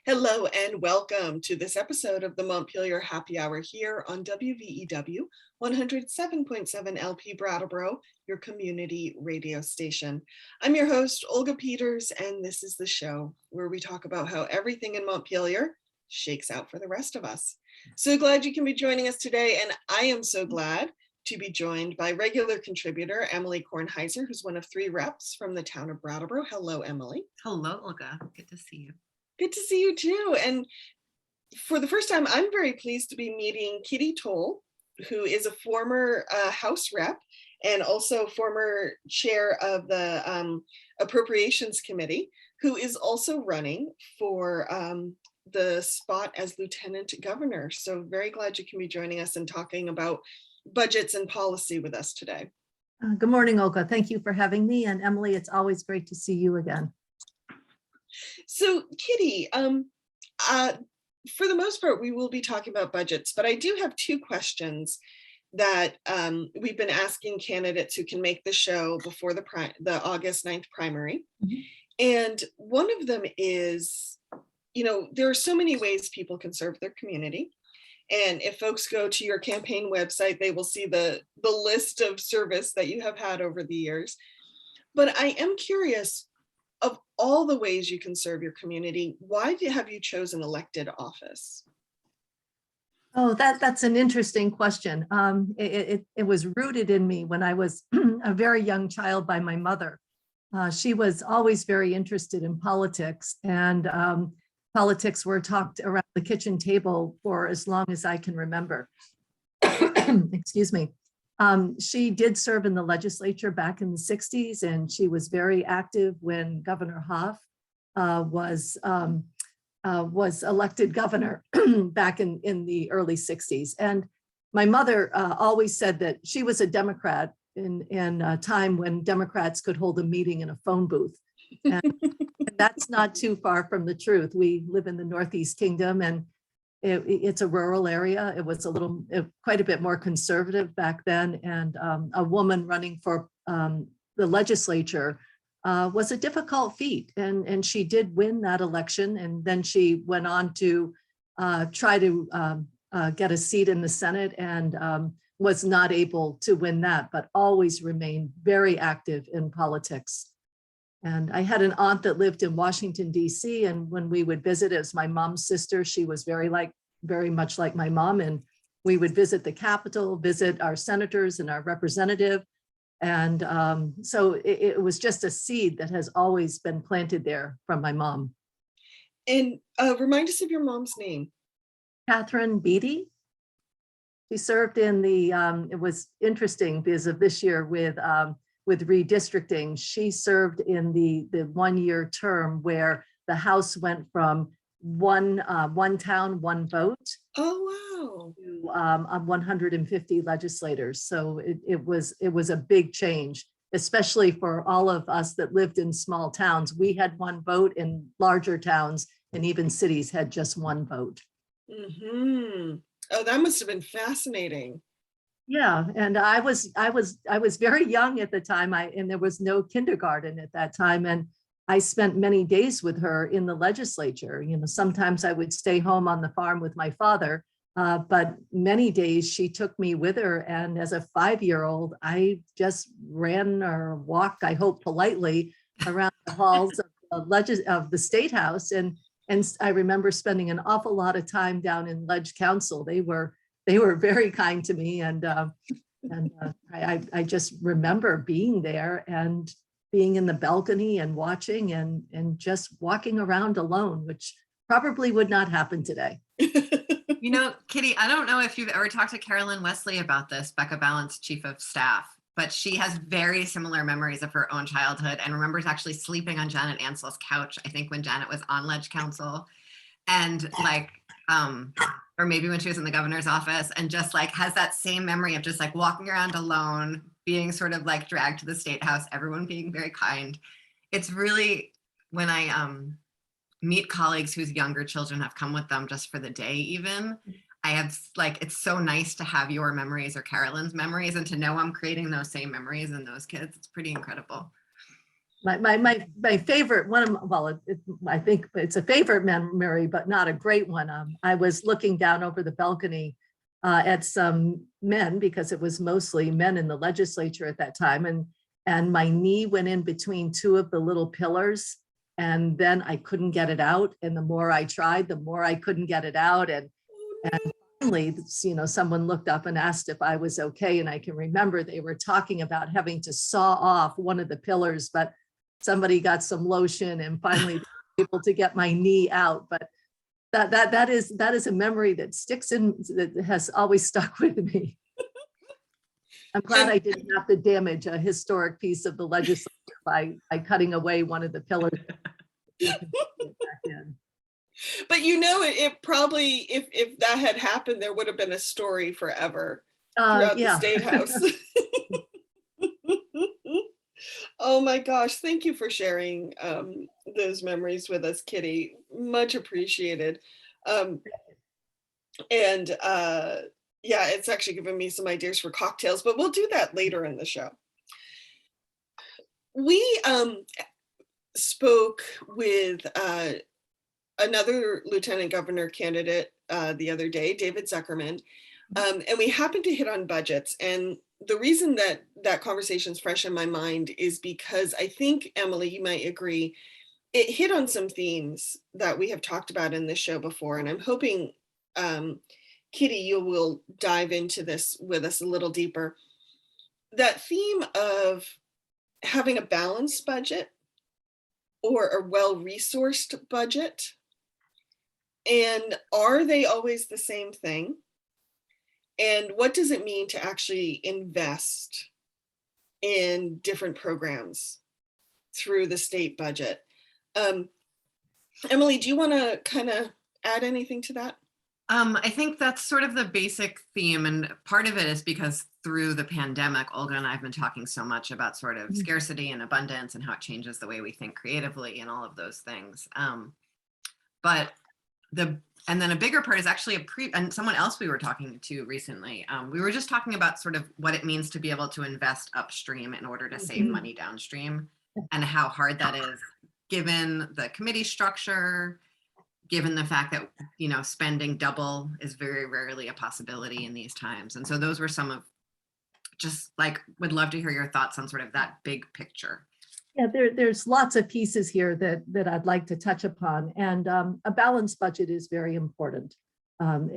Hello and welcome to this episode of the Montpelier Happy Hour here on WVEW 107.7 LP Brattleboro, your community radio station. I'm your host, Olga Peters, and this is the show where we talk about how everything in Montpelier shakes out for the rest of us. So glad you can be joining us today, and I am so glad to be joined by regular contributor Emily Kornheiser, who's one of 3 reps from the town of Brattleboro. Hello, Emily. Hello, Olga. Good to see you. Good to see you too. And for the first time, I'm very pleased to be meeting Kitty Toll, who is a former House rep and also former chair of the Appropriations Committee, who is also running for the spot as Lieutenant Governor. So very glad you can be joining us and talking about budgets and policy with us today. Good morning, Olga. Thank you for having me. And Emily, it's always great to see you again. So Kitty, for the most part, we will be talking about budgets, but I do have 2 questions that we've been asking candidates who can make the show before the August 9th primary. Mm-hmm. And one of them is, there are so many ways people can serve their community. And if folks go to your campaign website, they will see the list of service that you have had over the years. But I am curious, of all the ways you can serve your community, why have you chosen elected office? Oh, that's an interesting question. It was rooted in me when I was a very young child by my mother. She was always very interested in politics, and politics were talked around the kitchen table for as long as I can remember. Excuse me. She did serve in the legislature back in the 60s, and she was very active when Governor Hoff was elected governor back in the early 60s. And my mother always said that she was a Democrat in a time when Democrats could hold a meeting in a phone booth. And that's not too far from the truth. We live in the Northeast Kingdom, and it's a rural area. It was quite a bit more conservative back then. And a woman running for the legislature was a difficult feat. And she did win that election. And then she went on to try to get a seat in the Senate and was not able to win that, but always remained very active in politics. And I had an aunt that lived in Washington, D.C. And when we would visit, as my mom's sister, she was very much like my mom. And we would visit the Capitol, visit our senators and our representative. And so it was just a seed that has always been planted there from my mom. And remind us of your mom's name. Catherine Beatty. She served in it was interesting because of this year with redistricting. She served in the 1-year term where the House went from one town, one vote. Oh, wow. To 150 legislators. So it was a big change, especially for all of us that lived in small towns. We had one vote, in larger towns and even cities had just one vote. Mm-hmm. Oh, that must have been fascinating. Yeah, and I was very young at the time. And there was no kindergarten at that time, and I spent many days with her in the legislature. Sometimes I would stay home on the farm with my father, but many days she took me with her. And as a 5-year-old, I just ran or walked, I hope politely, around the halls of the State House. And I remember spending an awful lot of time down in Ledge Council. They were very kind to me, and I just remember being there and being in the balcony and watching and just walking around alone, which probably would not happen today. Kitty, I don't know if you've ever talked to Carolyn Wesley about this, Becca Ballant's chief of staff, but she has very similar memories of her own childhood and remembers actually sleeping on Janet Ansell's couch, I think when Janet was on Ledge Council, and or maybe when she was in the governor's office, and just has that same memory of just walking around alone, being sort of dragged to the State House, everyone being very kind. It's really, when I meet colleagues whose younger children have come with them just for the day even, I have it's so nice to have your memories or Carolyn's memories and to know I'm creating those same memories in those kids. It's pretty incredible. My favorite one of I think it's a favorite memory, but not a great one. I was looking down over the balcony at some men, because it was mostly men in the legislature at that time, and my knee went in between two of the little pillars, and then I couldn't get it out. And the more I tried, the more I couldn't get it out. And finally, someone looked up and asked if I was okay. And I can remember they were talking about having to saw off one of the pillars, but somebody got some lotion and finally able to get my knee out. But that is a memory that sticks in, that has always stuck with me. I'm glad I didn't have to damage a historic piece of the legislature by cutting away one of the pillars. But it probably, if that had happened, there would have been a story forever throughout the State House. Oh my gosh, thank you for sharing those memories with us, Kitty. Much appreciated. Yeah, it's actually given me some ideas for cocktails, but we'll do that later in the show. We spoke with another lieutenant governor candidate the other day, David Zuckerman, and we happened to hit on budgets. And the reason that conversation is fresh in my mind is because I think, Emily, you might agree, it hit on some themes that we have talked about in this show before. And I'm hoping, Kitty, you will dive into this with us a little deeper. That theme of having a balanced budget or a well-resourced budget. And are they always the same thing? And what does it mean to actually invest in different programs through the state budget? Emily, do you want to kind of add anything to that? I think that's sort of the basic theme, and part of it is because through the pandemic, Olga and I have been talking so much about sort of scarcity and abundance and how it changes the way we think creatively and all of those things. And then a bigger part is actually and someone else we were talking to recently, we were just talking about sort of what it means to be able to invest upstream in order to save money downstream, and how hard that is given the committee structure, given the fact that, spending double is very rarely a possibility in these times. And so those were some of, just like, would love to hear your thoughts on sort of that big picture. Yeah, there's lots of pieces here that I'd like to touch upon, and a balanced budget is very important. I'm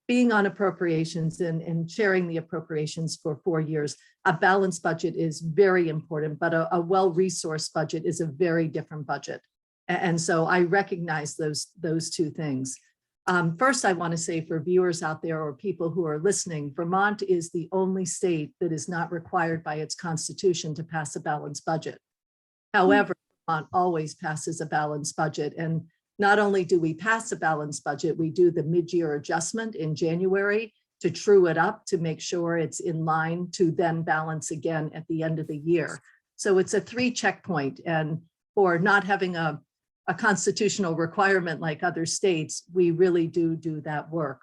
being on appropriations and chairing the appropriations for 4 years. A balanced budget is very important, but a well-resourced budget is a very different budget. And so I recognize those two things. First, I want to say, for viewers out there or people who are listening, Vermont is the only state that is not required by its constitution to pass a balanced budget. However, Vermont always passes a balanced budget. And not only do we pass a balanced budget, we do the mid-year adjustment in January to true it up to make sure it's in line to then balance again at the end of the year. So it's a 3 checkpoint. And for not having a constitutional requirement like other states, we really do that work.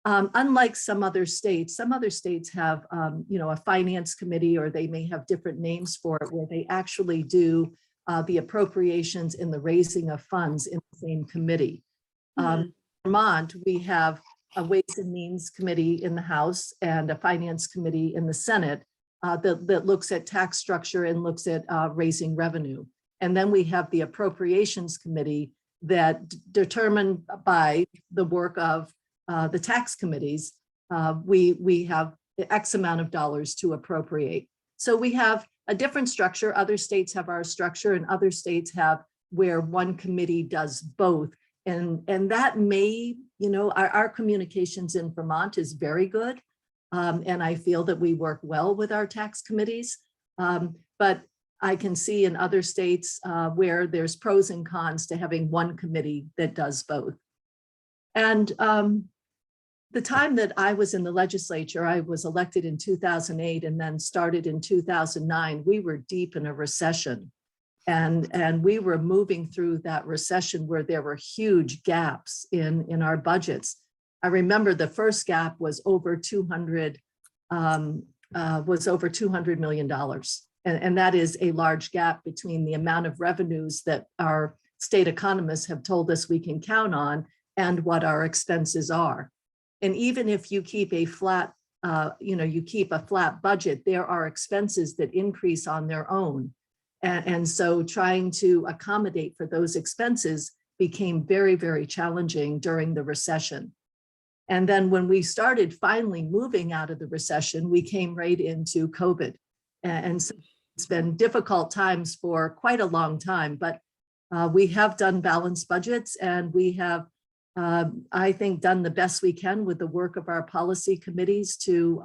Unlike some other states have, a finance committee, or they may have different names for it, where they actually do the appropriations and the raising of funds in the same committee. In Vermont, we have a Ways and Means Committee in the House and a Finance Committee in the Senate that looks at tax structure and looks at raising revenue. And then we have the Appropriations Committee that, determined by the work of the tax committees, we have X amount of dollars to appropriate. So we have a different structure. Other states have our structure, and other states have where one committee does both. And that may, our communications in Vermont is very good. And I feel that we work well with our tax committees. But I can see in other states where there's pros and cons to having one committee that does both. And the time that I was in the legislature, I was elected in 2008 and then started in 2009, we were deep in a recession. And we were moving through that recession where there were huge gaps in our budgets. I remember the first gap was over $200 million. And that is a large gap between the amount of revenues that our state economists have told us we can count on and what our expenses are. And even if you keep a flat, you keep a flat budget, there are expenses that increase on their own. And so trying to accommodate for those expenses became very, very challenging during the recession. And then when we started finally moving out of the recession, we came right into COVID. And so it's been difficult times for quite a long time, but we have done balanced budgets, and we have, I think, done the best we can with the work of our policy committees to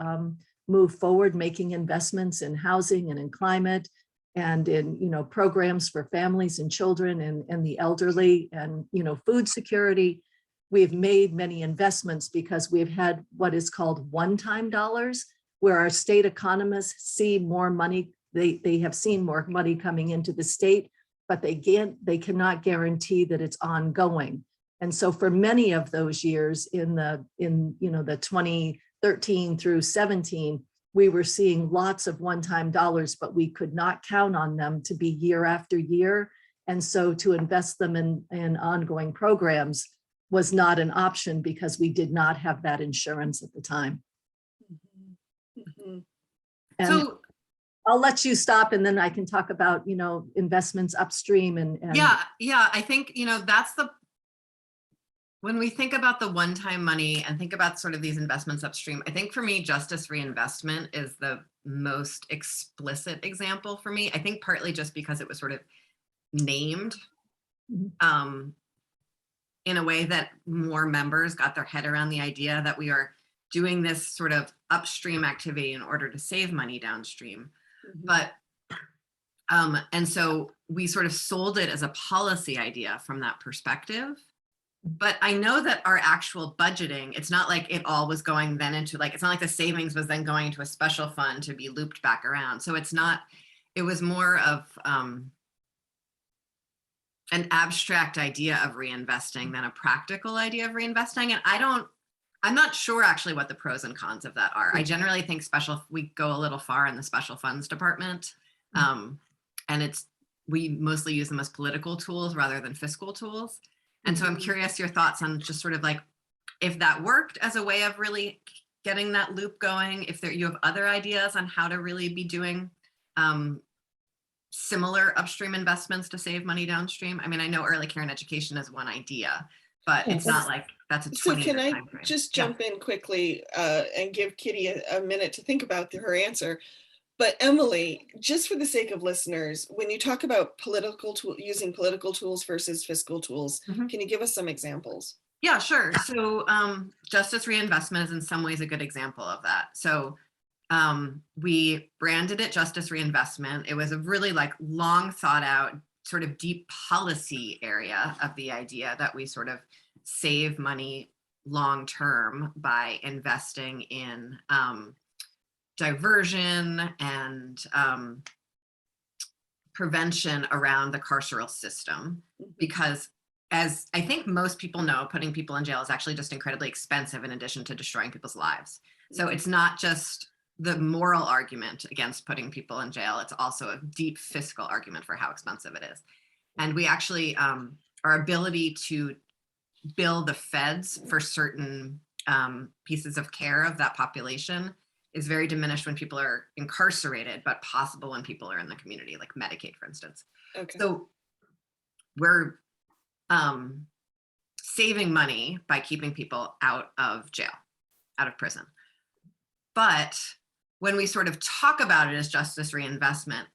move forward, making investments in housing and in climate and in, programs for families and children and the elderly and, food security. We've made many investments because we've had what is called one-time dollars, where our state economists see more money. They have seen more money coming into the state, but they cannot guarantee that it's ongoing. And so for many of those years in the 2013 through 17, we were seeing lots of one-time dollars, but we could not count on them to be year after year. And so to invest them in ongoing programs was not an option because we did not have that insurance at the time. Mhm. And So I'll let you stop, and then I can talk about, investments upstream and yeah, I think, that's when we think about the one-time money and think about sort of these investments upstream, I think for me, justice reinvestment is the most explicit example for me. I think partly just because it was sort of named in a way that more members got their head around the idea that we are doing this sort of upstream activity in order to save money downstream. But and so we sort of sold it as a policy idea from that perspective. But I know that our actual budgeting, it's not like it all was going then into it's not like the savings was then going to a special fund to be looped back around. So it was more of an abstract idea of reinvesting than a practical idea of reinvesting. And I'm not sure actually what the pros and cons of that are. I generally think we go a little far in the special funds department. And we mostly use them as political tools rather than fiscal tools. And so I'm curious your thoughts on just sort of if that worked as a way of really getting that loop going, if you have other ideas on how to really be doing similar upstream investments to save money downstream. I mean, I know early care and education is one idea, but it's not like that's a 20-year So can I time frame. just jump in quickly and give Kitty a minute to think about her answer? But Emily, just for the sake of listeners, when you talk about using political tools versus fiscal tools, can you give us some examples? Yeah, sure. So justice reinvestment is in some ways a good example of that. So we branded it justice reinvestment. It was a really long thought out sort of deep policy area of the idea that we sort of save money long term by investing in diversion and prevention around the carceral system, because as I think most people know, putting people in jail is actually just incredibly expensive in addition to destroying people's lives. So it's not just the moral argument against putting people in jail, it's also a deep fiscal argument for how expensive it is. And we actually, our ability to bill the feds for certain pieces of care of that population is very diminished when people are incarcerated, but possible when people are in the community, like Medicaid, for instance. Okay. So we're saving money by keeping people out of jail, out of prison. But when we sort of talk about it as justice reinvestment,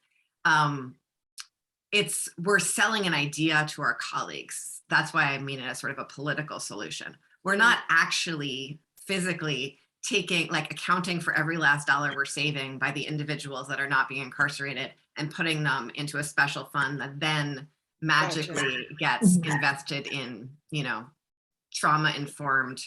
we're selling an idea to our colleagues. That's why I mean it as sort of a political solution. We're not actually physically accounting for every last dollar we're saving by the individuals that are not being incarcerated and putting them into a special fund that then magically gets invested in, trauma-informed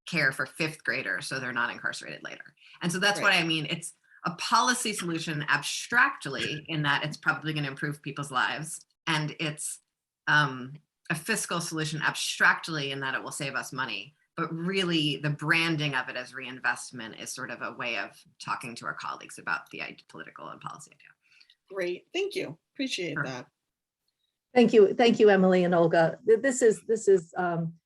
care for fifth graders so they're not incarcerated later. And so that's what I mean. It's a policy solution abstractly in that it's probably going to improve people's lives. And it's a fiscal solution abstractly in that it will save us money. But really the branding of it as reinvestment is sort of a way of talking to our colleagues about the political and policy idea. Great, thank you. Appreciate Sure. that. Thank you, Emily and Olga. This is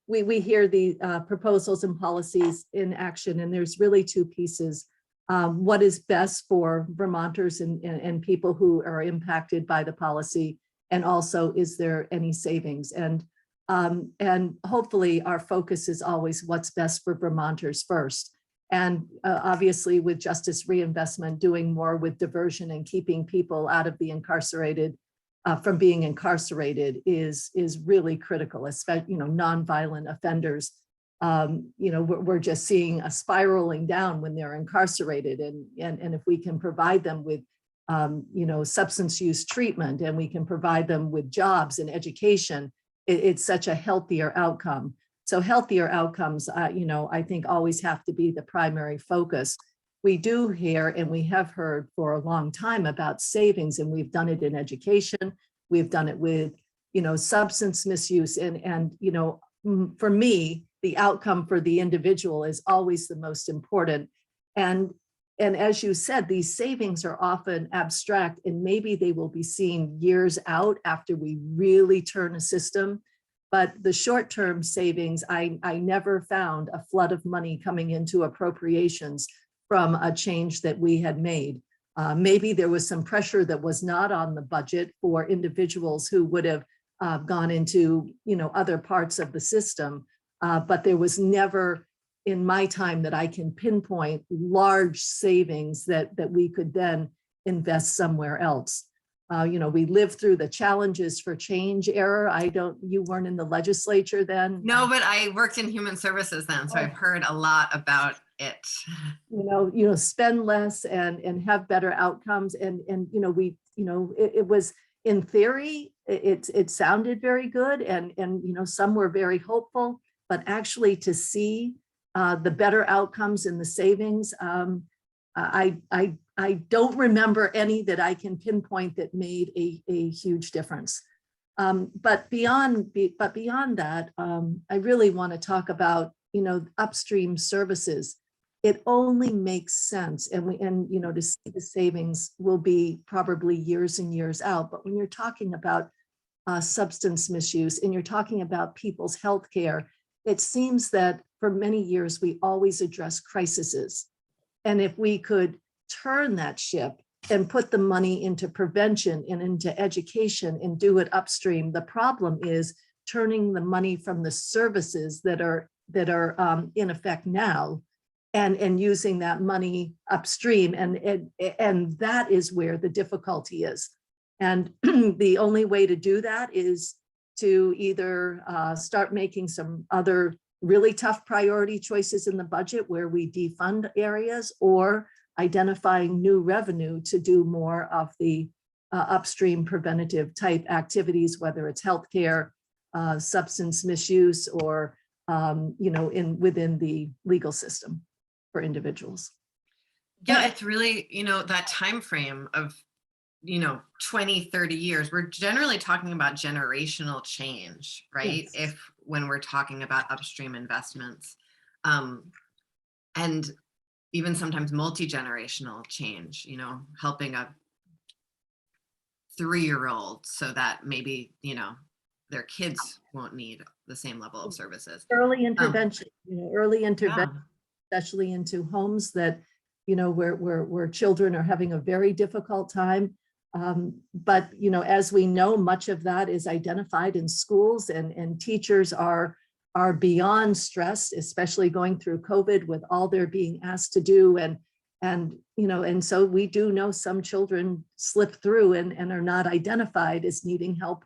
we hear the proposals and policies in action, and there's really two pieces. What is best for Vermonters and people who are impacted by the policy, and also is there any savings? And hopefully our focus is always what's best for Vermonters first. And obviously with justice reinvestment, doing more with diversion and keeping people out of the incarcerated from being incarcerated is really critical, especially, nonviolent offenders. We're just seeing a spiraling down when they're incarcerated, and if we can provide them with substance use treatment, and we can provide them with jobs and education, it's such a healthier outcome. So healthier outcomes, I think always have to be the primary focus. We do hear, and we have heard for a long time about savings, and we've done it in education. We've done it with, substance misuse, and for me, the outcome for the individual is always the most important. And as you said, these savings are often abstract, and maybe they will be seen years out after we really turn a system. But the short-term savings, I never found a flood of money coming into appropriations from a change that we had made. Maybe there was some pressure that was not on the budget for individuals who would have gone into other parts of the system, but there was never in my time that I can pinpoint large savings that we could then invest somewhere else. We lived through the challenges for change era. You weren't in the legislature then. No, but I worked in human services then, so I've heard a lot about it. Spend less and have better outcomes. And it was, in theory, it sounded very good, and some were very hopeful, but actually to see the better outcomes in the savings, I don't remember any that I can pinpoint that made a huge difference. But beyond that, I really want to talk about upstream services. It only makes sense, and to see the savings will be probably years and years out. But when you're talking about substance misuse and you're talking about people's health care, it seems that for many years we always address crises. And if we could turn that ship and put the money into prevention and into education and do it upstream, the problem is turning the money from the services that are in effect now and using that money upstream. And that is where the difficulty is. And the only way to do that is to either start making some other really tough priority choices in the budget where we defund areas, or identifying new revenue to do more of the upstream preventative type activities, whether it's healthcare, substance misuse, or within the legal system for individuals. Yeah, it's really, that time frame of 20, 30 years, we're generally talking about generational change, right? Yes. When we're talking about upstream investments, and even sometimes multi-generational change, helping a 3-year-old so that maybe, their kids won't need the same level of services. Early intervention, especially into homes that, where children are having a very difficult time. But, as we know, much of that is identified in schools, and teachers are beyond stressed, especially going through COVID with all they're being asked to do. And so we do know some children slip through and are not identified as needing help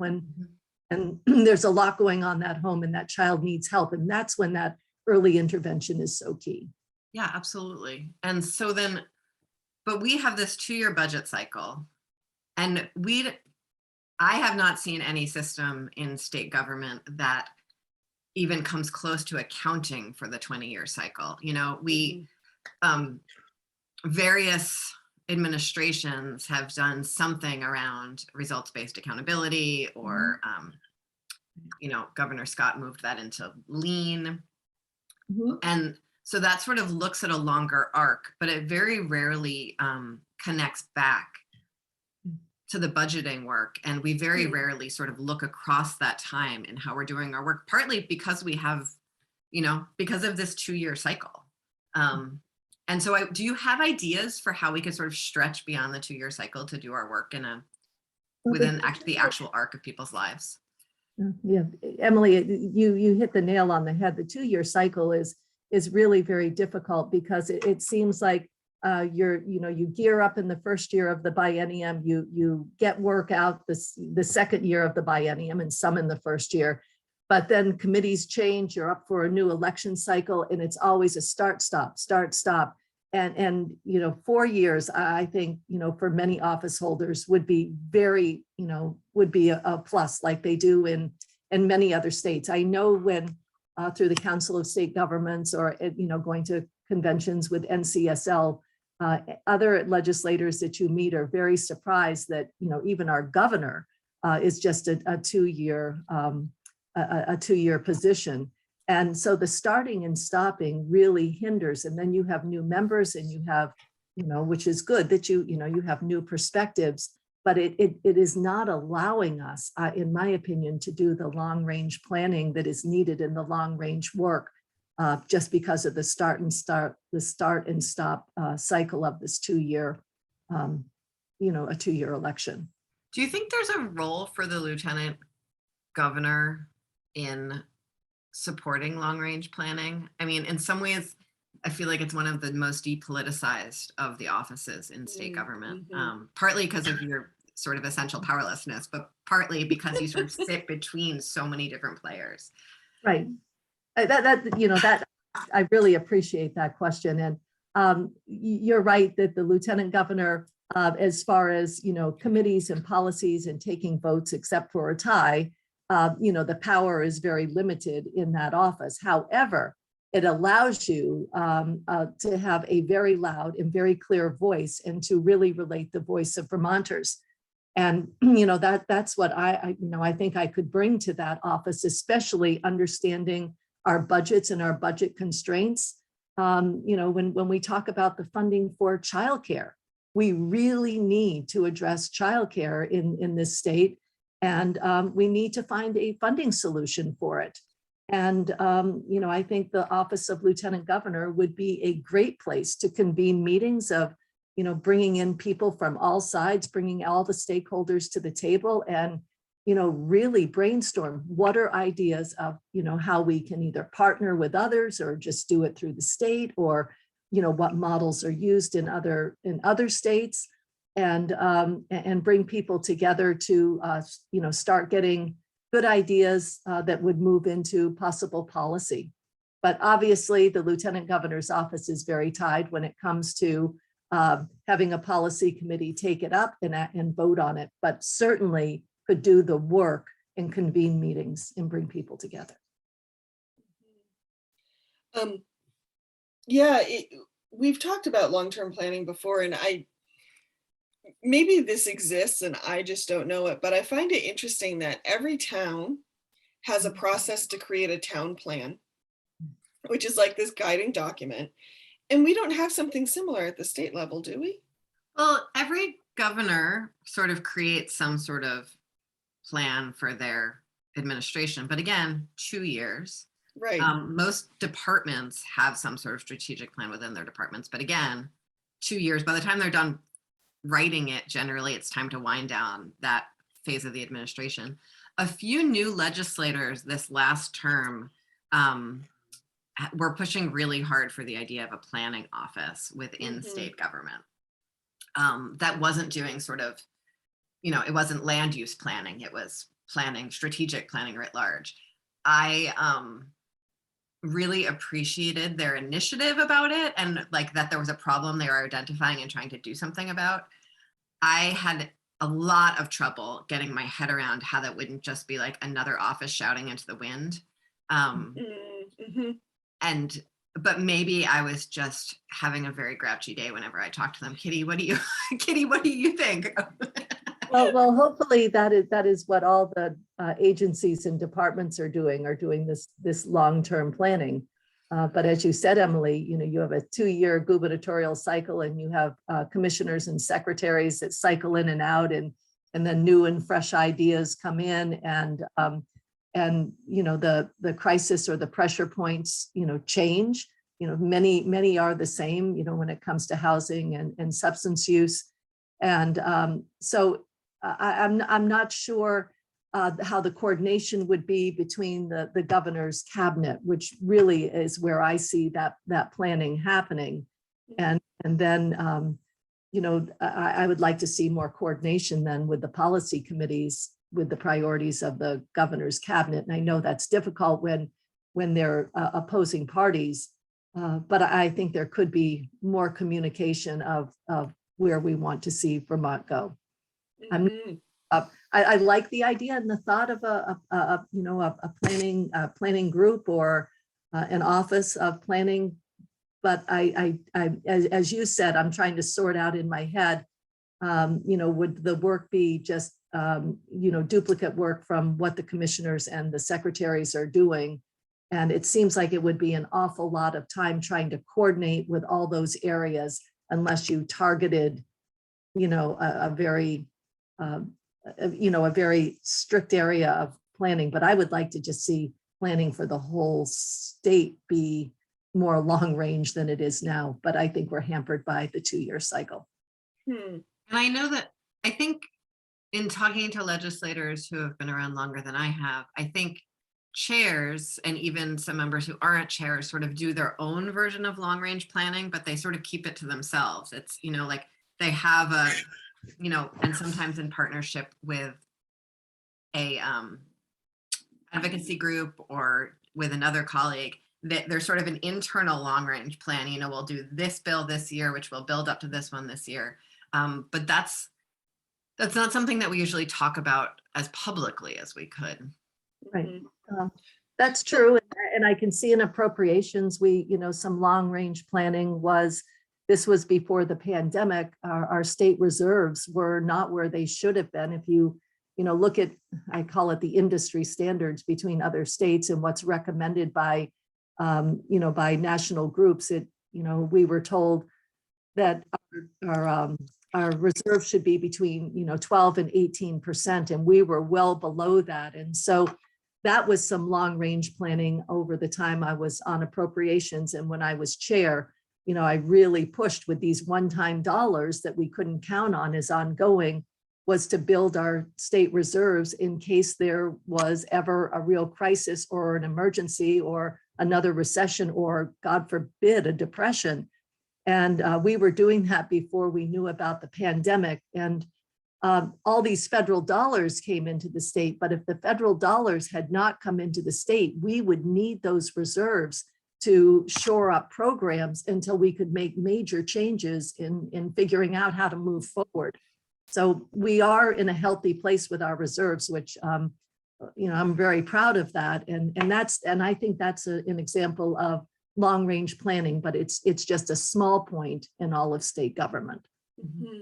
and there's a lot going on at home and that child needs help. And that's when that early intervention is so key. Yeah, absolutely. And so then, but we have this 2-year budget cycle, and I have not seen any system in state government that even comes close to accounting for the 20-year cycle. Various administrations have done something around results-based accountability, or Governor Scott moved that into lean. And so that sort of looks at a longer arc, but it very rarely connects back to the budgeting work, and we very rarely sort of look across that time and how we're doing our work, partly because we have, because of this 2-year cycle. And so do you have ideas for how we could sort of stretch beyond the 2-year cycle to do our work within the actual arc of people's lives? Yeah, Emily, you hit the nail on the head. The 2-year cycle is really very difficult because it seems like you gear up in the first year of the biennium, you get work out the second year of the biennium, and some in the first year, but then committees change, you're up for a new election cycle, and it's always a start, stop. And 4 years, I think, for many office holders would be very, would be a plus, like they do in many other states. I know when through the Council of State Governments or, going to conventions with NCSL, other legislators that you meet are very surprised that, even our governor is just a 2-year position. And so the starting and stopping really hinders. And then you have new members and you have, which is good that you have new perspectives, but it is not allowing us, in my opinion, to do the long range planning that is needed in the long range work, just because of the start and stop cycle of this 2-year, a 2-year election. Do you think there's a role for the lieutenant governor in supporting long-range planning? I mean, in some ways, I feel like it's one of the most depoliticized of the offices in state government, partly because of your sort of essential powerlessness, but partly because you sort of sit between so many different players. Right. That I really appreciate that question. And you're right that the lieutenant governor, as far as, committees and policies and taking votes, except for a tie, the power is very limited in that office. However, it allows you to have a very loud and very clear voice and to really relate the voice of Vermonters. And, that's what I think I could bring to that office, especially understanding our budgets and our budget constraints. When we talk about the funding for childcare, we really need to address childcare in this state. And we need to find a funding solution for it. And, I think the Office of Lieutenant Governor would be a great place to convene meetings of, bringing in people from all sides, bringing all the stakeholders to the table and, really brainstorm what are ideas of, how we can either partner with others or just do it through the state, or, what models are used in other states. And bring people together to, start getting good ideas that would move into possible policy. But obviously, the lieutenant governor's office is very tied when it comes to having a policy committee take it up and vote on it, but certainly could do the work and convene meetings and bring people together. We've talked about long-term planning before, and maybe this exists and I just don't know it, but I find it interesting that every town has a process to create a town plan, which is like this guiding document. And we don't have something similar at the state level, do we? Well, every governor sort of creates some sort of plan for their administration, but again, 2 years. Right. Most departments have some sort of strategic plan within their departments, but again, 2 years, by the time they're done writing it, generally it's time to wind down that phase of the administration. A few new legislators this last term were pushing really hard for the idea of a planning office within state government that wasn't doing sort of, it wasn't land use planning, it was planning, strategic planning writ large. I really appreciated their initiative about it, and like that there was a problem they were identifying and trying to do something about. I had a lot of trouble getting my head around how that wouldn't just be like another office shouting into the wind. But maybe I was just having a very grouchy day whenever I talked to them. Kitty, what do you think? Well, hopefully that is what all the agencies and departments are doing this long-term planning. But as you said, Emily, you have a 2-year gubernatorial cycle, and you have commissioners and secretaries that cycle in and out, and then new and fresh ideas come in, and the crisis or the pressure points change. Many are the same when it comes to housing and substance use. And so I'm not sure how the coordination would be between the governor's cabinet, which really is where I see that planning happening. And then I would like to see more coordination then with the policy committees, with the priorities of the governor's cabinet. And I know that's difficult when they're opposing parties, but I think there could be more communication of where we want to see Vermont go. I like the idea and the thought of a planning group or an office of planning, but as you said, I'm trying to sort out in my head, would the work be just duplicate work from what the commissioners and the secretaries are doing? And it seems like it would be an awful lot of time trying to coordinate with all those areas unless you targeted, a very strict area of planning. But I would like to just see planning for the whole state be more long range than it is now. But I think we're hampered by the 2-year cycle. And I know that, I think in talking to legislators who have been around longer than I have, I think chairs and even some members who aren't chairs sort of do their own version of long range planning, but they sort of keep it to themselves. It's, like they have a, and sometimes in partnership with a advocacy group or with another colleague, that there's sort of an internal long range plan. We'll do this bill this year, which will build up to this one this year. But that's not something that we usually talk about as publicly as we could. Right. That's true. And I can see in appropriations, some long range planning this was before the pandemic. Our state reserves were not where they should have been. If you look at, I call it the industry standards between other states and what's recommended by national groups, we were told that our reserve should be between 12 and 18%, and we were well below that. And so that was some long range planning over the time I was on appropriations. And when I was chair, I really pushed with these one-time dollars that we couldn't count on as ongoing, was to build our state reserves in case there was ever a real crisis or an emergency or another recession or, God forbid, a depression. And we were doing that before we knew about the pandemic. And all these federal dollars came into the state, but if the federal dollars had not come into the state, we would need those reserves to shore up programs until we could make major changes in figuring out how to move forward. So we are in a healthy place with our reserves, which I'm very proud of that. And I think that's an example of long range planning, but it's just a small point in all of state government. Mm-hmm.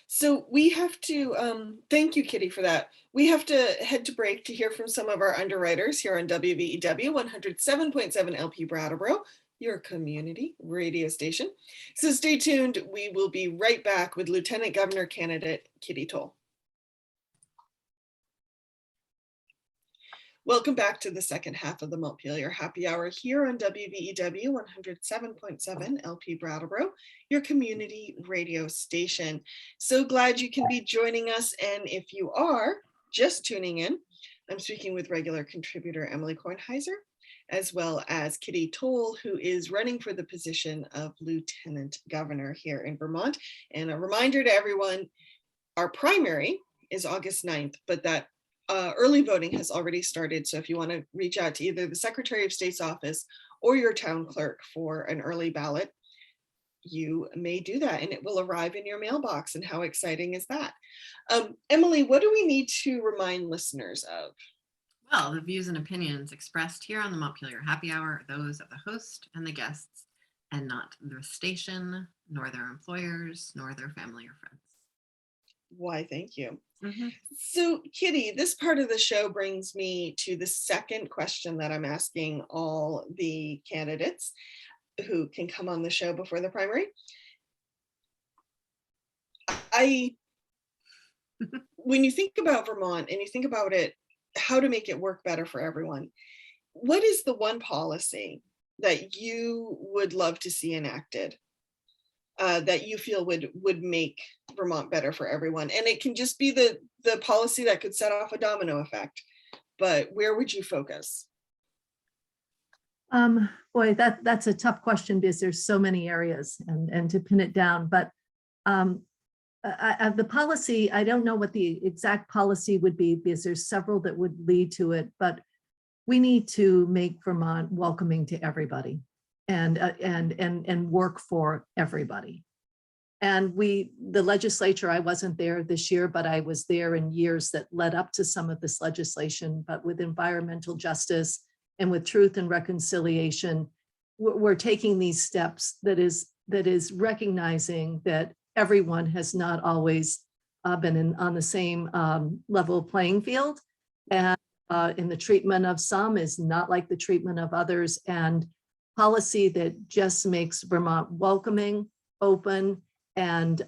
So we have to, thank you, Kitty, for that. We have to head to break to hear from some of our underwriters here on WVEW 107.7 LP Brattleboro, your community radio station. So stay tuned. We will be right back with Lieutenant Governor candidate Kitty Toll. Welcome back to the second half of the Montpelier Happy Hour here on WVEW 107.7 LP Brattleboro, your community radio station. So glad you can be joining us. And if you are just tuning in, I'm speaking with regular contributor Emily Kornheiser, as well as Kitty Toll, who is running for the position of Lieutenant Governor here in Vermont. And a reminder to everyone, our primary is August 9th, but that early voting has already started. So if you want to reach out to either the Secretary of State's office or your town clerk for an early ballot, you may do that and it will arrive in your mailbox. And how exciting is that? Emily, what do we need to remind listeners of? Well, the views and opinions expressed here on the Montpelier Happy Hour are those of the host and the guests, and not the station, nor their employers, nor their family or friends. Why, thank you. Mm-hmm. So, Kitty, this part of the show brings me to the second question that I'm asking all the candidates who can come on the show before the primary. when you think about Vermont and you think about it, how to make it work better for everyone, what is the one policy that you would love to see enacted that you feel would make Vermont better for everyone? And it can just be the policy that could set off a domino effect, but where would you focus? Boy, that's a tough question because there's so many areas and to pin it down, but the policy, I don't know what the exact policy would be because there's several that would lead to it, but we need to make Vermont welcoming to everybody and work for everybody. And the legislature, I wasn't there this year, but I was there in years that led up to some of this legislation, but with environmental justice and with truth and reconciliation, we're taking these steps that is recognizing that everyone has not always been on the same level playing field. And in the treatment of some is not like the treatment of others, and policy that just makes Vermont welcoming, open, and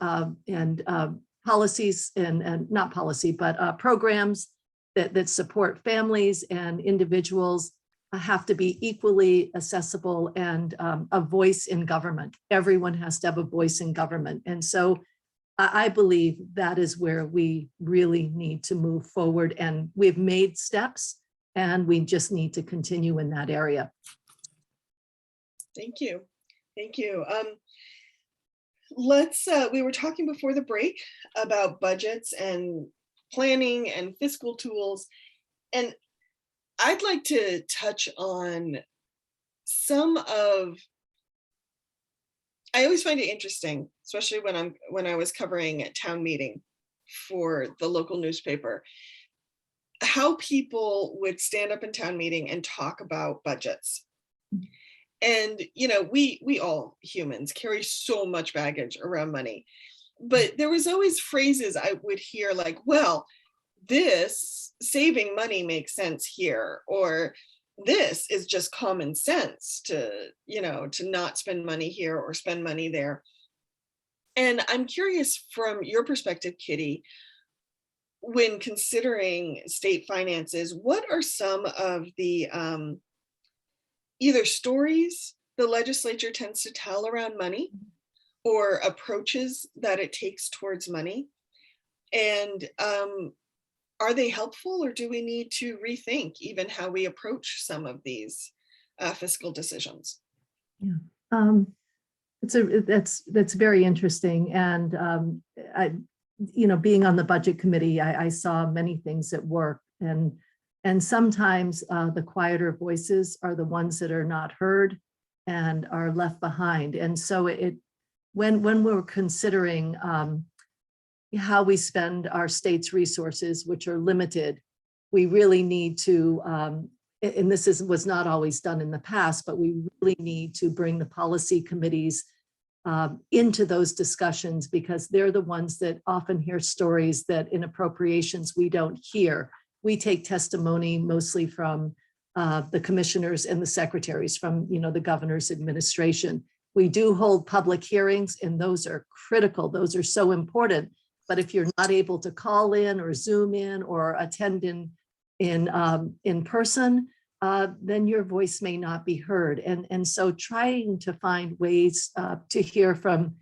policies and not policy, but programs that support families and individuals have to be equally accessible and a voice in government. Everyone has to have a voice in government. And so I believe that is where we really need to move forward, and we've made steps and we just need to continue in that area. Thank you. Thank you. We were talking before the break about budgets and planning and fiscal tools, and I'd like to touch on I always find it interesting, especially when I was covering a town meeting for the local newspaper, how people would stand up in town meeting and talk about budgets. And, we all humans carry so much baggage around money, but there was always phrases I would hear like, well, this saving money makes sense here, or this is just common sense to not spend money here or spend money there. And I'm curious from your perspective, Kitty, when considering state finances, what are some of the either stories the legislature tends to tell around money or approaches that it takes towards money? And are they helpful, or do we need to rethink even how we approach some of these fiscal decisions? Yeah, that's very interesting. And being on the budget committee, I saw many things at work, and sometimes the quieter voices are the ones that are not heard and are left behind. And so when we're considering how we spend our state's resources, which are limited, we really need to, and this was not always done in the past, but we really need to bring the policy committees into those discussions, because they're the ones that often hear stories that in appropriations we don't hear. We take testimony mostly from the commissioners and the secretaries from the governor's administration. We do hold public hearings, and those are critical. Those are so important. But if you're not able to call in or Zoom in or attend in person, then your voice may not be heard. And so trying to find ways to hear from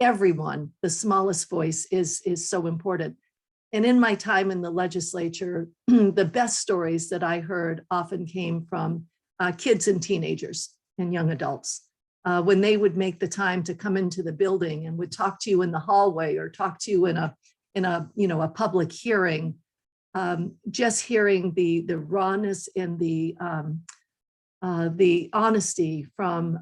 everyone, the smallest voice is so important. And in my time in the legislature, the best stories that I heard often came from kids and teenagers and young adults. When they would make the time to come into the building and would talk to you in the hallway or talk to you in a public hearing, just hearing the rawness and the honesty from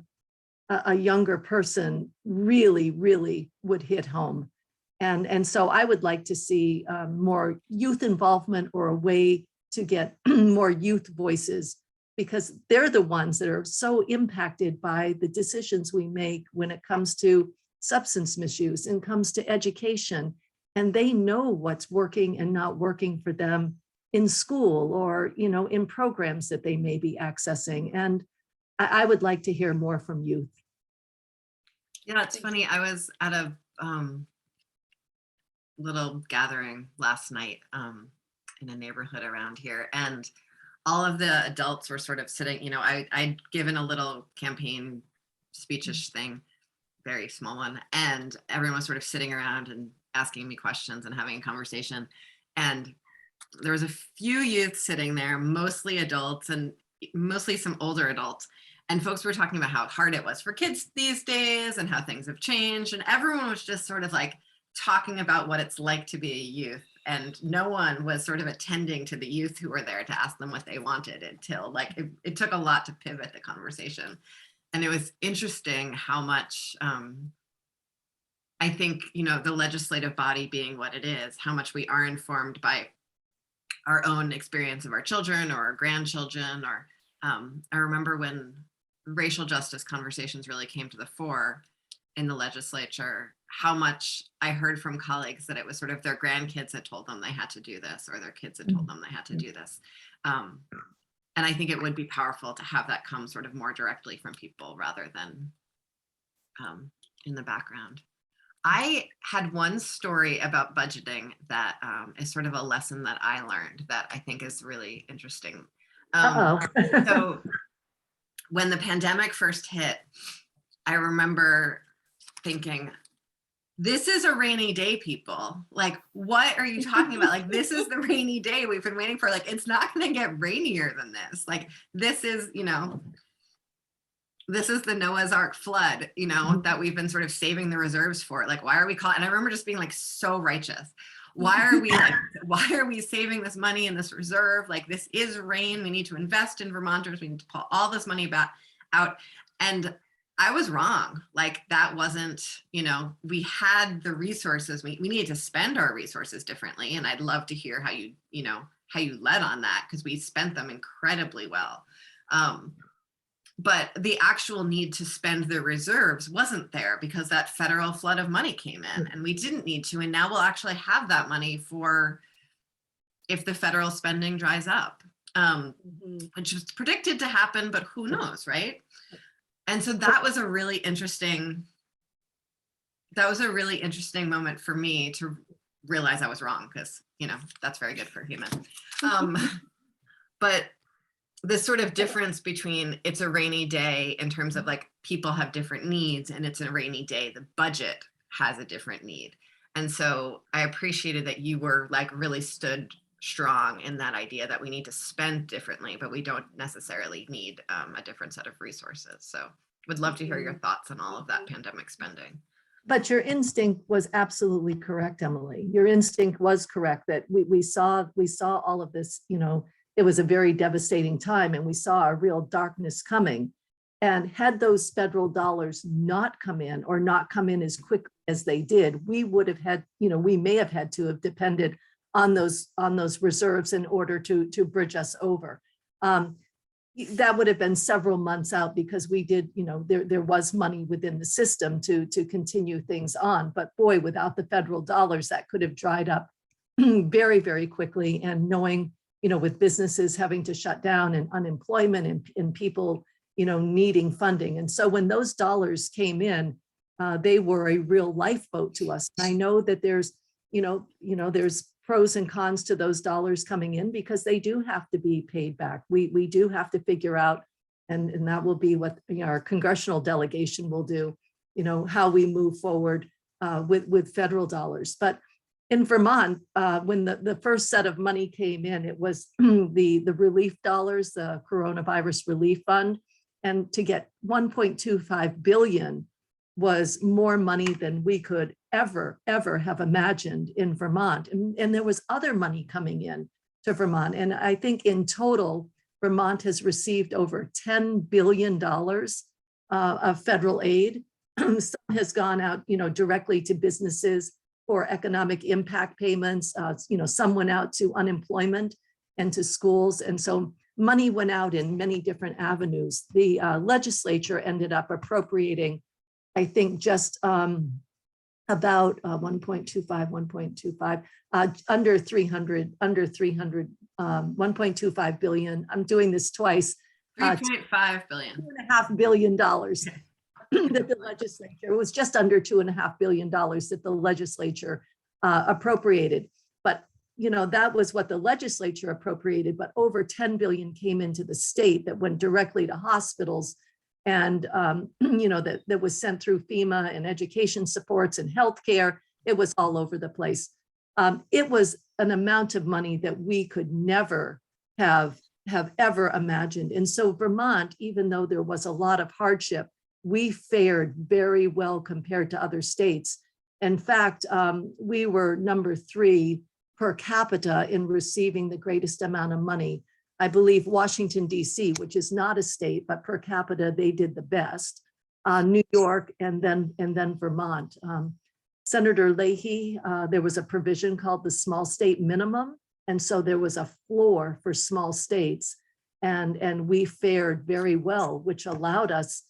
a younger person really would hit home. And so I would like to see more youth involvement, or a way to get more youth voices, because they're the ones that are so impacted by the decisions we make when it comes to substance misuse and comes to education. And they know what's working and not working for them in school or, in programs that they may be accessing. And I would like to hear more from youth. Yeah, it's funny. I was at a little gathering last night in a neighborhood around here, and all of the adults were sort of sitting, I'd given a little campaign speechish thing, very small one, and everyone was sort of sitting around and asking me questions and having a conversation. And there was a few youth sitting there, mostly adults and mostly some older adults. And folks were talking about how hard it was for kids these days and how things have changed. And everyone was just sort of like talking about what it's like to be a youth. And no one was sort of attending to the youth who were there to ask them what they wanted until it took a lot to pivot the conversation. And it was interesting how much, I think, the legislative body being what it is, how much we are informed by our own experience of our children or our grandchildren, or I remember when racial justice conversations really came to the fore in the legislature, how much I heard from colleagues that it was sort of their grandkids had told them they had to do this, or their kids had told them they had to do this. And I think it would be powerful to have that come sort of more directly from people rather than in the background. I had one story about budgeting that is sort of a lesson that I learned that I think is really interesting. So when the pandemic first hit, I remember thinking, this is a rainy day, people. Like, what are you talking about? Like, this is the rainy day we've been waiting for. Like, it's not going to get rainier than this. Like, this is, this is the Noah's Ark flood, that we've been sort of saving the reserves for. Like, why are we calling? And I remember just being like so righteous. Why are we saving this money in this reserve? Like, this is rain. We need to invest in Vermonters. We need to pull all this money back out. And I was wrong. Like, that wasn't, we had the resources. We needed to spend our resources differently. And I'd love to hear how you led on that, because we spent them incredibly well. But the actual need to spend the reserves wasn't there because that federal flood of money came in and we didn't need to. And now we'll actually have that money for if the federal spending dries up, which was predicted to happen, but who knows, right? And so that was a really interesting moment for me to realize I was wrong, because, that's very good for humans. But this sort of difference between it's a rainy day in terms of like people have different needs, and it's a rainy day, the budget has a different need. And so I appreciated that you were like really stood strong in that idea that we need to spend differently, but we don't necessarily need a different set of resources. So would love to hear your thoughts on all of that pandemic spending. But your instinct was absolutely correct, Emily. Your instinct was correct that we saw all of this, it was a very devastating time, and we saw a real darkness coming. And had those federal dollars not come in, or not come in as quick as they did, we would have had, we may have had to have depended on those reserves in order to bridge us over. That would have been several months out, because we did, there was money within the system to continue things on. But boy, without the federal dollars, that could have dried up very, very quickly. And knowing, with businesses having to shut down and unemployment and people, needing funding. And so when those dollars came in, they were a real lifeboat to us. And I know that there's, there's pros and cons to those dollars coming in, because they do have to be paid back. We do have to figure out, and that will be what our congressional delegation will do, how we move forward with federal dollars. But in Vermont, when the first set of money came in, it was the relief dollars, the coronavirus relief fund, and to get 1.25 billion was more money than we could ever have imagined in Vermont. And there was other money coming in to Vermont. And I think in total, Vermont has received over $10 billion of federal aid. Some has gone out, directly to businesses for economic impact payments. Some went out to unemployment and to schools. And so money went out in many different avenues. The legislature ended up appropriating, I think, just about 1.25, under 1.25 billion. I'm doing this twice. 3.5 billion. $2.5 billion. That the legislature, it was just under $2.5 billion that the legislature appropriated. But, that was what the legislature appropriated, but over 10 billion came into the state that went directly to hospitals. And, that was sent through FEMA and education supports and healthcare. It was all over the place. It was an amount of money that we could never have ever imagined. And so Vermont, even though there was a lot of hardship, we fared very well compared to other states. In fact, we were number 3 per capita in receiving the greatest amount of money. I believe Washington, D.C., which is not a state, but per capita, they did the best. New York, and then Vermont. Senator Leahy, there was a provision called the small state minimum. And so there was a floor for small states, and we fared very well, which allowed us,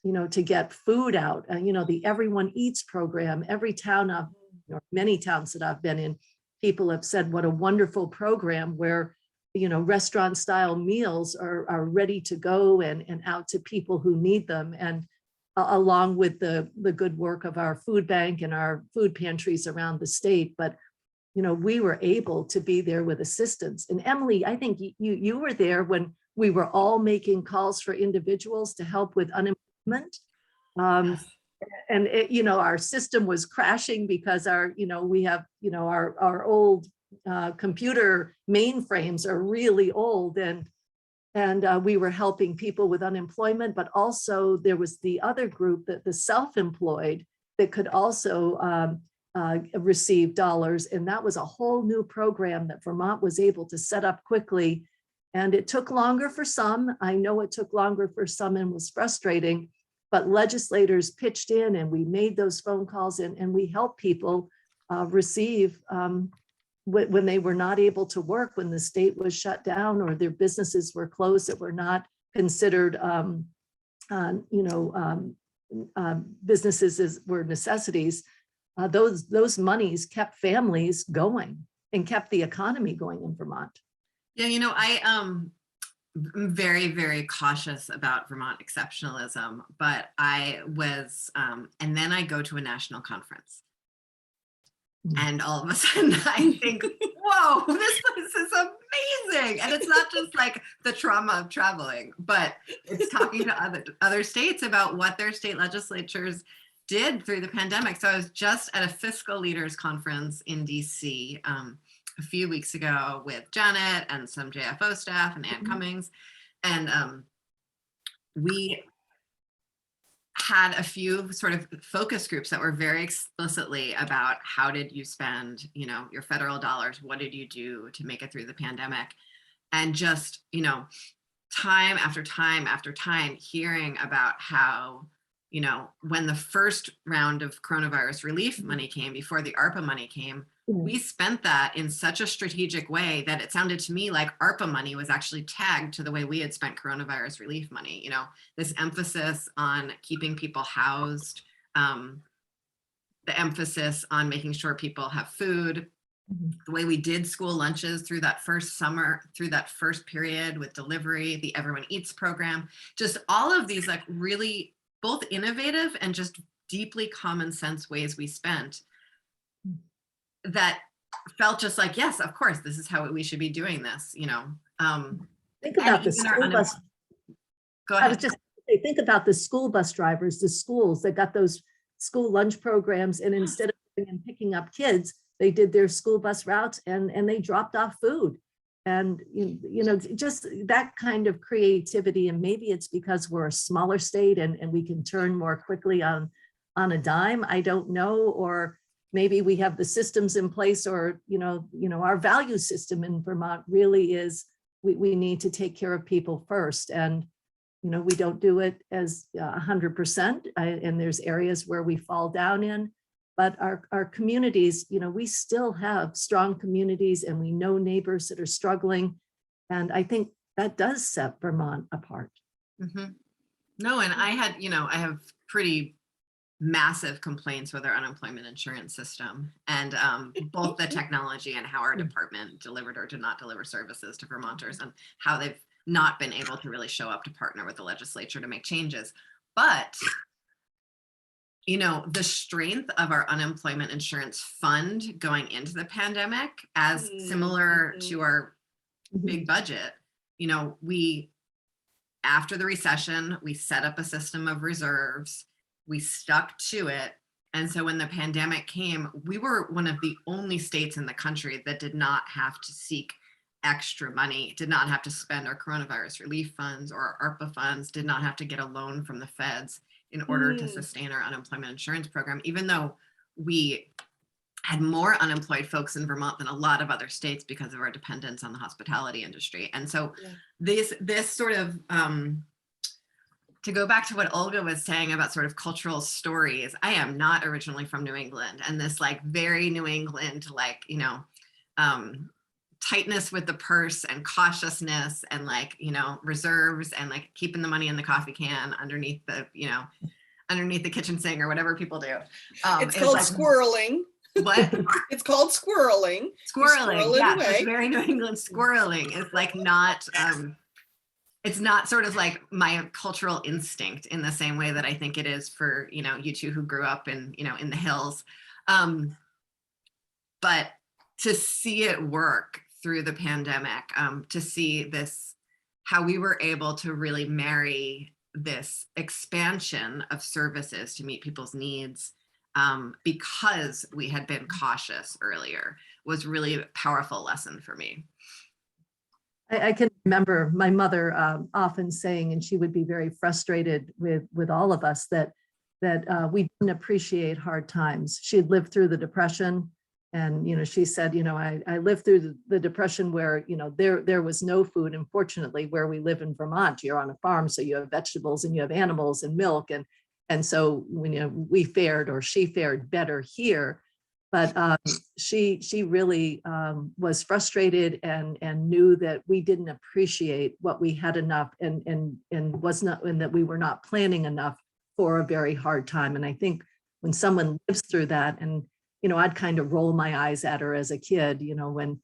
to get food out. The Everyone Eats program, every town or many towns that I've been in, people have said what a wonderful program where, restaurant style meals are ready to go and out to people who need them. And along with the good work of our food bank and our food pantries around the state. But we were able to be there with assistance. And Emily, I think you were there when we were all making calls for individuals to help with unemployment. And our system was crashing because we have, our old computer mainframes are really old, and we were helping people with unemployment, but also there was the other group, that the self-employed, that could also receive dollars. And that was a whole new program that Vermont was able to set up quickly. And it took longer for some. I know it took longer for some and was frustrating, but legislators pitched in and we made those phone calls, and we helped people receive when they were not able to work, when the state was shut down or their businesses were closed that were not considered, businesses were necessities. Those monies kept families going and kept the economy going in Vermont. Yeah, I'm very, very cautious about Vermont exceptionalism, but I was, and then I go to a national conference. And all of a sudden I think, whoa, this place is amazing. And it's not just like the trauma of traveling, but it's talking to other states about what their state legislatures did through the pandemic. So I was just at a fiscal leaders conference in DC a few weeks ago with Janet and some JFO staff and Ann Cummings. And we had a few sort of focus groups that were very explicitly about how did you spend, your federal dollars? What did you do to make it through the pandemic? And just, time after time after time, hearing about how, when the first round of coronavirus relief money came, before the ARPA money came, we spent that in such a strategic way that it sounded to me like ARPA money was actually tagged to the way we had spent coronavirus relief money. This emphasis on keeping people housed, the emphasis on making sure people have food, the way we did school lunches through that first summer, through that first period with delivery, the Everyone Eats program, just all of these like really both innovative and just deeply common sense ways we spent that felt just like, yes, of course, this is how we should be doing this, Think about the school bus. Go ahead. I was just saying, think about the school bus drivers, the schools that got those school lunch programs, and instead of going and picking up kids, they did their school bus routes and they dropped off food. And, just that kind of creativity. And maybe it's because we're a smaller state and we can turn more quickly on a dime. I don't know. Or maybe we have the systems in place, or, our value system in Vermont really is, we need to take care of people first. And, we don't do it as 100%. And there's areas where we fall down in. But our communities, we still have strong communities, and we know neighbors that are struggling. And I think that does set Vermont apart. Mm-hmm. No, and I have pretty massive complaints with our unemployment insurance system, and both the technology and how our department delivered or did not deliver services to Vermonters, and how they've not been able to really show up to partner with the legislature to make changes. But you know, the strength of our unemployment insurance fund going into the pandemic, as similar to our big budget, you know, after the recession, we set up a system of reserves, we stuck to it. And so when the pandemic came, we were one of the only states in the country that did not have to seek extra money, did not have to spend our coronavirus relief funds or our ARPA funds, did not have to get a loan from the feds in order to sustain our unemployment insurance program, even though we had more unemployed folks in Vermont than a lot of other states because of our dependence on the hospitality industry. And so this sort of, to go back to what Olga was saying about sort of cultural stories, I am not originally from New England, and this like very New England, like, you know, tightness with the purse and cautiousness and like, you know, reserves and like keeping the money in the coffee can underneath the, you know, underneath the kitchen sink or whatever people do. It's called like, squirreling. What? It's called squirreling. Squirreling, yeah, that's very New England. Squirreling is like not, it's not sort of like my cultural instinct in the same way that I think it is for, you know, you two who grew up in, you know, in the hills. But to see it work through the pandemic, to see this, how we were able to really marry this expansion of services to meet people's needs because we had been cautious earlier, was really a powerful lesson for me. I can remember my mother often saying, and she would be very frustrated with all of us, that we didn't appreciate hard times. She had lived through the Depression, and you know, she said, you know, I lived through the Depression where, you know, there was no food, and fortunately, where we live in Vermont, you're on a farm, so you have vegetables and you have animals and milk, and so when, you know, we fared, or she fared better here. But she really was frustrated and knew that we didn't appreciate what we had enough, and was not, and that we were not planning enough for a very hard time. And I think when someone lives through that, and you know, I'd kind of roll my eyes at her as a kid, you know, when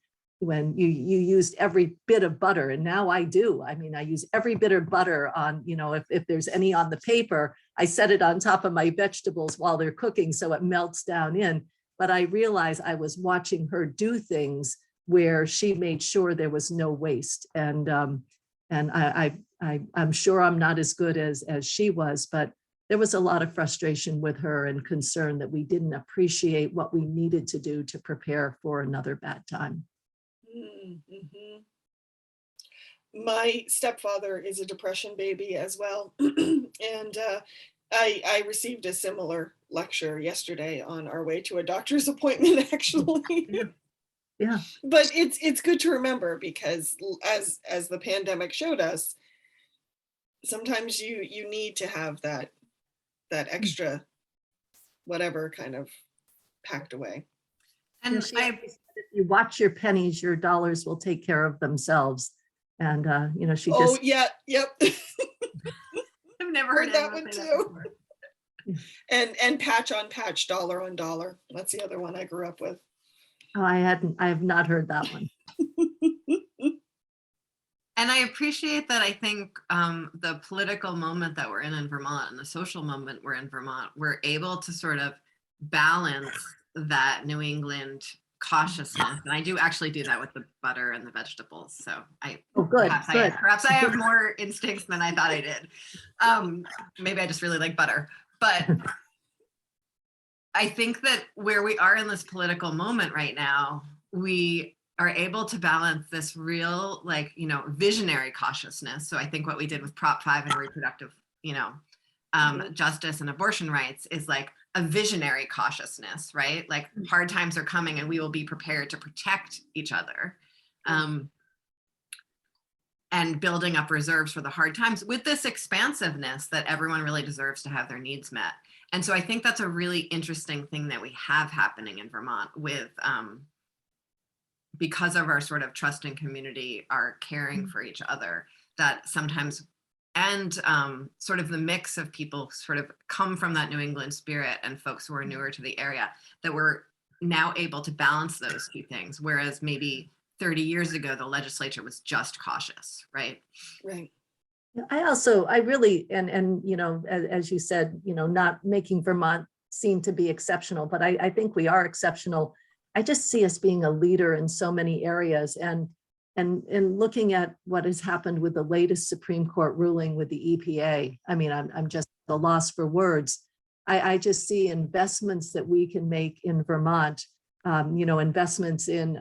you used every bit of butter, and now I do. I mean, I use every bit of butter on, you know, if there's any on the paper, I set it on top of my vegetables while they're cooking so it melts down in. But I realized I was watching her do things where she made sure there was no waste. And I'm sure I'm not as good as she was, but there was a lot of frustration with her and concern that we didn't appreciate what we needed to do to prepare for another bad time. Mm-hmm. My stepfather is a Depression baby as well. And I received a similar lecture yesterday on our way to a doctor's appointment, actually. Yeah. But it's good to remember, because as the pandemic showed us, sometimes you need to have that extra whatever kind of packed away. And if you watch your pennies, your dollars will take care of themselves. And you know, she just. Oh yeah, yep. I've never heard that one too. And patch on patch, dollar on dollar. That's the other one I grew up with. Oh, I have not heard that one. And I appreciate that. I think the political moment that we're in Vermont, and the social moment we're in Vermont, we're able to sort of balance that New England cautiousness. And I do actually do that with the butter and the vegetables. So perhaps I have more instincts than I thought I did. Maybe I just really like butter. But I think that where we are in this political moment right now, we are able to balance this real, like, you know, visionary cautiousness. So I think what we did with Prop 5 and reproductive, you know, justice and abortion rights is like a visionary cautiousness, right? Like hard times are coming and we will be prepared to protect each other. And building up reserves for the hard times with this expansiveness that everyone really deserves to have their needs met. And so I think that's a really interesting thing that we have happening in Vermont with, because of our sort of trust and community, our caring for each other, that sometimes, and sort of the mix of people sort of come from that New England spirit and folks who are newer to the area, that we're now able to balance those two things. Whereas maybe 30 years ago, the legislature was just cautious, right? Right. I really, and, you know, as you said, you know, not making Vermont seem to be exceptional, but I think we are exceptional. I just see us being a leader in so many areas, and looking at what has happened with the latest Supreme Court ruling with the EPA. I mean, I'm just at a loss for words. I just see investments that we can make in Vermont, you know, investments in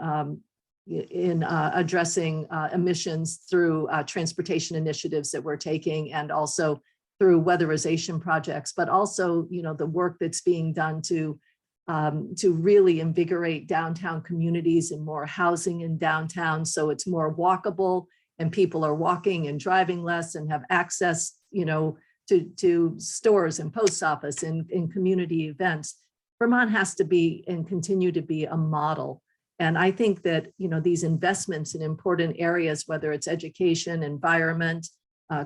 addressing emissions through transportation initiatives that we're taking, and also through weatherization projects, but also, you know, the work that's being done to really invigorate downtown communities and more housing in downtown, so it's more walkable and people are walking and driving less and have access, you know, to stores and post office and community events. Vermont has to be and continue to be a model. And I think that, you know, these investments in important areas, whether it's education, environment,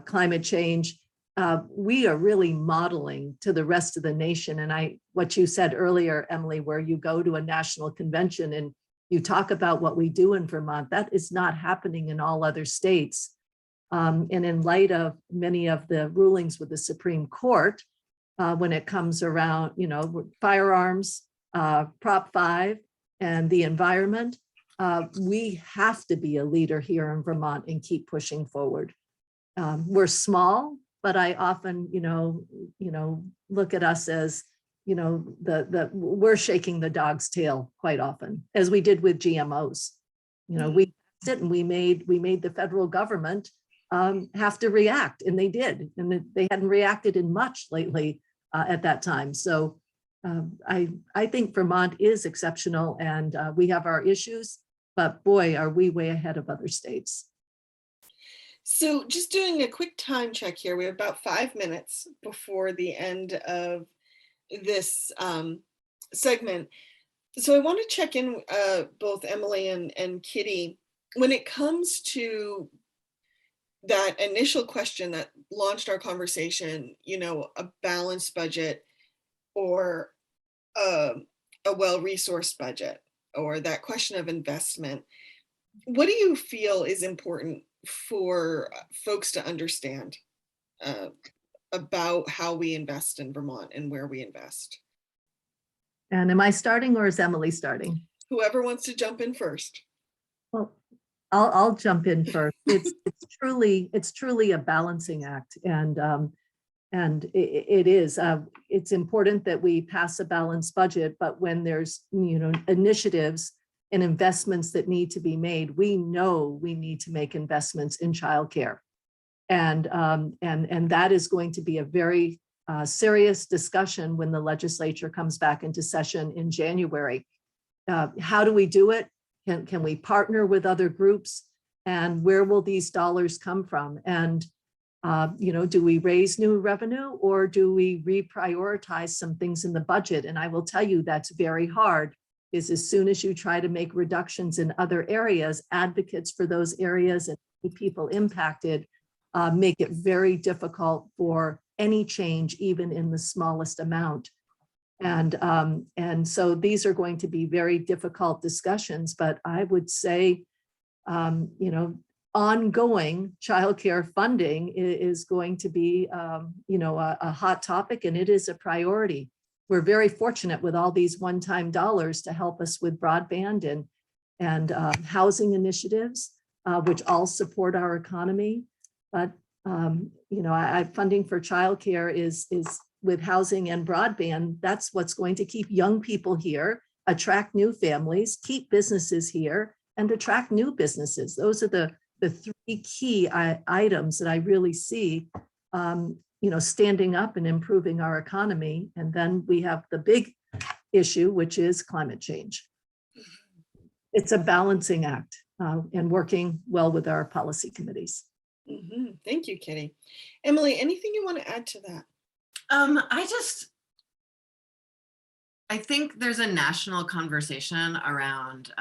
climate change, we are really modeling to the rest of the nation. And what you said earlier, Emily, where you go to a national convention and you talk about what we do in Vermont, that is not happening in all other states. And in light of many of the rulings with the Supreme Court, when it comes around, you know, firearms, Prop 5, and the environment, we have to be a leader here in Vermont and keep pushing forward. We're small, but I often, you know, look at us as, you know, we're shaking the dog's tail quite often, as we did with GMOs. You know, we did, and we made the federal government have to react, and they did, and they hadn't reacted in much lately at that time. So I think Vermont is exceptional, and we have our issues, but boy, are we way ahead of other states. So just doing a quick time check here, we have about 5 minutes before the end of this segment. So I want to check in both Emily and Kitty. When it comes to that initial question that launched our conversation, you know, a balanced budget or a well-resourced budget, or that question of investment, what do you feel is important for folks to understand about how we invest in Vermont and where we invest? And am I starting, or is Emily starting? Whoever wants to jump in first. Well, I'll jump in first. It's truly a balancing act, and it is. It's important that we pass a balanced budget, but when there's, you know, initiatives and investments that need to be made, we know we need to make investments in childcare, and that is going to be a very serious discussion when the legislature comes back into session in January. How do we do it? Can we partner with other groups? And where will these dollars come from? And, you know, do we raise new revenue, or do we reprioritize some things in the budget? And I will tell you that's very hard, is as soon as you try to make reductions in other areas, advocates for those areas and people impacted make it very difficult for any change, even in the smallest amount. And so these are going to be very difficult discussions, but I would say, you know, ongoing childcare funding is going to be, you know, a hot topic, and it is a priority. We're very fortunate with all these one-time dollars to help us with broadband and housing initiatives, which all support our economy. But, you know, funding for childcare is with housing and broadband. That's what's going to keep young people here, attract new families, keep businesses here, and attract new businesses. Those are the three key items that I really see, you know, standing up and improving our economy. And then we have the big issue, which is climate change. It's a balancing act, and working well with our policy committees. Mm-hmm. Thank you, Kitty. Emily, anything you want to add to that? I think there's a national conversation around,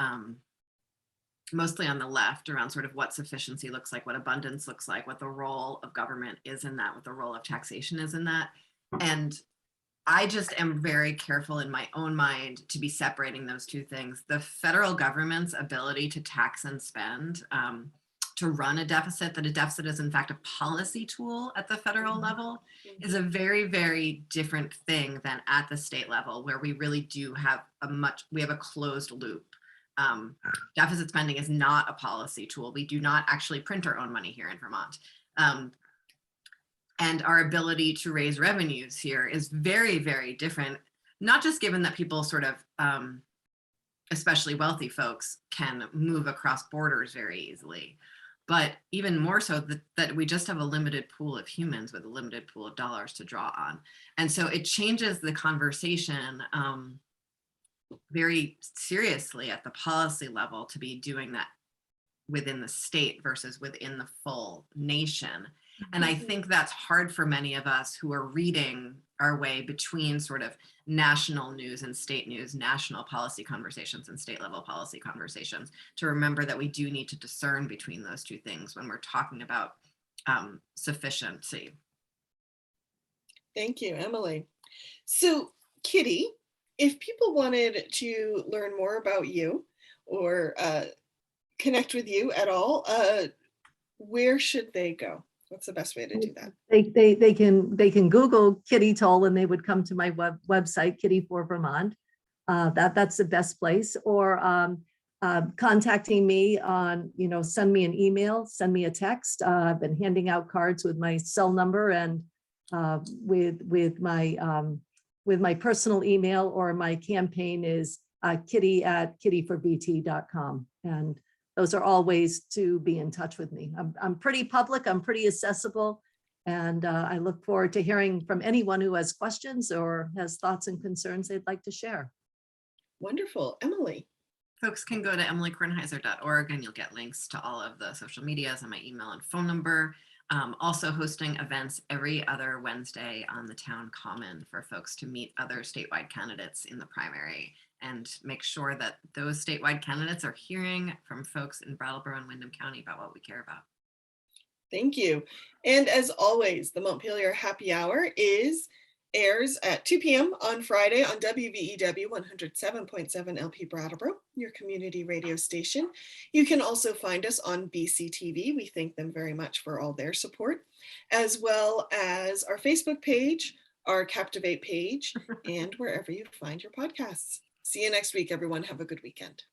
mostly on the left, around sort of what sufficiency looks like, what abundance looks like, what the role of government is in that, what the role of taxation is in that. And I just am very careful in my own mind to be separating those two things. The federal government's ability to tax and spend, to to run a deficit, that a deficit is in fact a policy tool at the federal level, is a very, very different thing than at the state level, where we really do have we have a closed loop. Deficit spending is not a policy tool. We do not actually print our own money here in Vermont. And our ability to raise revenues here is very, very different, not just given that people sort of, especially wealthy folks, can move across borders very easily, but even more so that we just have a limited pool of humans with a limited pool of dollars to draw on. And so it changes the conversation very seriously at the policy level to be doing that within the state versus within the full nation. And I think that's hard for many of us who are reading our way between sort of national news and state news, national policy conversations and state level policy conversations, to remember that we do need to discern between those two things when we're talking about sufficiency. Thank you, Emily. So Kitty, if people wanted to learn more about you or connect with you at all, where should they go? What's the best way to do that? They can Google Kitty Toll and they would come to my website, Kitty for Vermont. That's the best place. Or contacting me on, send me an email, send me a text. I've been handing out cards with my cell number and with my personal email, or my campaign is kitty@kittyforbt.com. And those are all ways to be in touch with me. I'm pretty public, I'm pretty accessible, and I look forward to hearing from anyone who has questions or has thoughts and concerns they'd like to share. Wonderful. Emily. Folks can go to emilykornheiser.org and you'll get links to all of the social medias and my email and phone number. Also hosting events every other Wednesday on the town common for folks to meet other statewide candidates in the primary and make sure that those statewide candidates are hearing from folks in Brattleboro and Windham County about what we care about. Thank you. And as always, the Montpelier Happy Hour airs at 2 p.m. on Friday on WVEW 107.7 LP Brattleboro, your community radio station. You can also find us on BCTV. We thank them very much for all their support, as well as our Facebook page, our Captivate page, and wherever you find your podcasts. See you next week, everyone. Have a good weekend.